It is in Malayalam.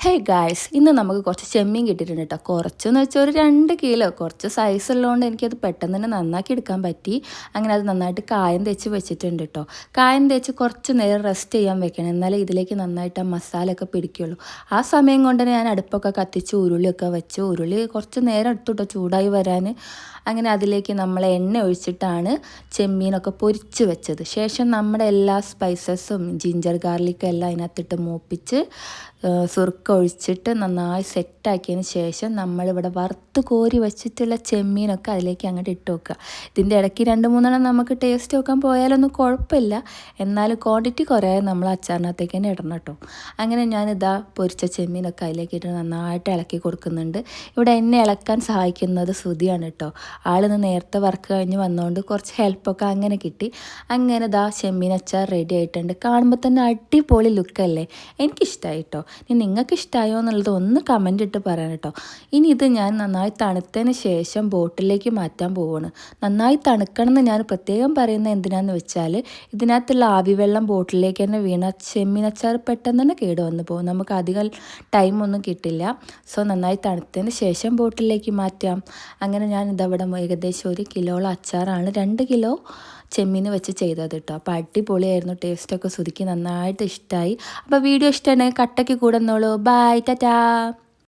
ഹേ ഗായ്സ്, ഇന്ന് നമുക്ക് കുറച്ച് ചെമ്മീൻ കിട്ടിയിട്ടുണ്ട് കേട്ടോ. കുറച്ചെന്ന് വെച്ചാൽ ഒരു 2 കിലോ. കുറച്ച് സൈസ് ഉള്ളതുകൊണ്ട് എനിക്കത് പെട്ടെന്ന് തന്നെ നന്നാക്കി എടുക്കാൻ പറ്റി. അങ്ങനെ അത് നന്നായിട്ട് കായം തേച്ച് വെച്ചിട്ടുണ്ട് കേട്ടോ. കായം തേച്ച് കുറച്ച് നേരം റെസ്റ്റ് ചെയ്യാൻ വെക്കണം, എന്നാലേ ഇതിലേക്ക് നന്നായിട്ട് ആ മസാലയൊക്കെ പിടിക്കുള്ളൂ. ആ സമയം കൊണ്ട് തന്നെ ഞാൻ അടുപ്പൊക്കെ കത്തിച്ച് ഉരുളിയൊക്കെ വെച്ചു. ഉരുളി കുറച്ച് നേരം എടുത്തു കേട്ടോ ചൂടായി വരാൻ. അങ്ങനെ അതിലേക്ക് നമ്മൾ എണ്ണ ഒഴിച്ചിട്ടാണ് ചെമ്മീനൊക്കെ പൊരിച്ച് വെച്ചത്. ശേഷം നമ്മുടെ എല്ലാ സ്പൈസസും ജിഞ്ചർ ഗാർലിക്കും എല്ലാം അതിനകത്തിട്ട് മൂപ്പിച്ച് സുർക്ക ഒഴിച്ചിട്ട് നന്നായി സെറ്റാക്കിയതിന് ശേഷം നമ്മളിവിടെ വറുത്ത് കോരി വെച്ചിട്ടുള്ള ചെമ്മീനൊക്കെ അതിലേക്ക് അങ്ങോട്ട് ഇട്ട് വെക്കുക. ഇതിൻ്റെ ഇടയ്ക്ക് 2-3 നമുക്ക് ടേസ്റ്റ് നോക്കാൻ പോയാലൊന്നും കുഴപ്പമില്ല, എന്നാലും ക്വാണ്ടിറ്റി കുറയാതെ നമ്മൾ അച്ചാറിനകത്തേക്ക് തന്നെ ഇടണം കേട്ടോ. അങ്ങനെ ഞാനിതാ പൊരിച്ച ചെമ്മീനൊക്കെ അതിലേക്ക് ഇട്ട് നന്നായിട്ട് ഇളക്കി കൊടുക്കുന്നുണ്ട്. ഇവിടെ എന്നെ ഇളക്കാൻ സഹായിക്കുന്നത് ശ്രുതിയാണ് കേട്ടോ. ആളിന്ന് നേരത്തെ വർക്ക് കഴിഞ്ഞ് വന്നുകൊണ്ട് കുറച്ച് ഹെൽപ്പൊക്കെ അങ്ങനെ കിട്ടി. അങ്ങനെ ഇതാ ചെമ്മീൻ അച്ചാർ റെഡി ആയിട്ടുണ്ട്. കാണുമ്പോൾ തന്നെ അടിപൊളി ലുക്കല്ലേ, എനിക്കിഷ്ടമായി കേട്ടോ. ഇനി നിങ്ങൾക്ക് ഇഷ്ടമായോ എന്നുള്ളത് ഒന്ന് കമൻ്റ് ഇട്ട് പറയാൻ കേട്ടോ. ഇനി ഇത് ഞാൻ നന്നായി തണുത്തതിന് ശേഷം ബോട്ടിലേക്ക് മാറ്റാൻ പോവുകയാണ്. നന്നായി തണുക്കണം എന്ന് ഞാൻ പ്രത്യേകം പറയുന്നത് എന്തിനാന്ന് വെച്ചാൽ ഇതിനകത്തുള്ള ആവിവെള്ളം ബോട്ടിലേക്ക് തന്നെ വീണ ചെമ്മീനച്ചാർ പെട്ടെന്ന് തന്നെ കേടുവന്ന് പോകും, നമുക്ക് അധികം ടൈമൊന്നും കിട്ടില്ല. സോ നന്നായി തണുത്തതിന് ശേഷം ബോട്ടിലേക്ക് മാറ്റാം. അങ്ങനെ ഞാൻ ഇതവിടെ ഏകദേശം 1 കിലോളം അച്ചാറാണ് 2 കിലോ ചെമ്മീൻ വെച്ച് ചെയ്തത് കേട്ടോ. അപ്പോൾ അടിപൊളിയായിരുന്നു, ടേസ്റ്റൊക്കെ ശ്രുതിക്ക് നന്നായിട്ട് ഇഷ്ടമായി. അപ്പോൾ വീഡിയോ ഇഷ്ടമാണെങ്കിൽ കട്ടയ്ക്ക് കൂടുന്നോളൂ. ബൈ, ടാറ്റാ.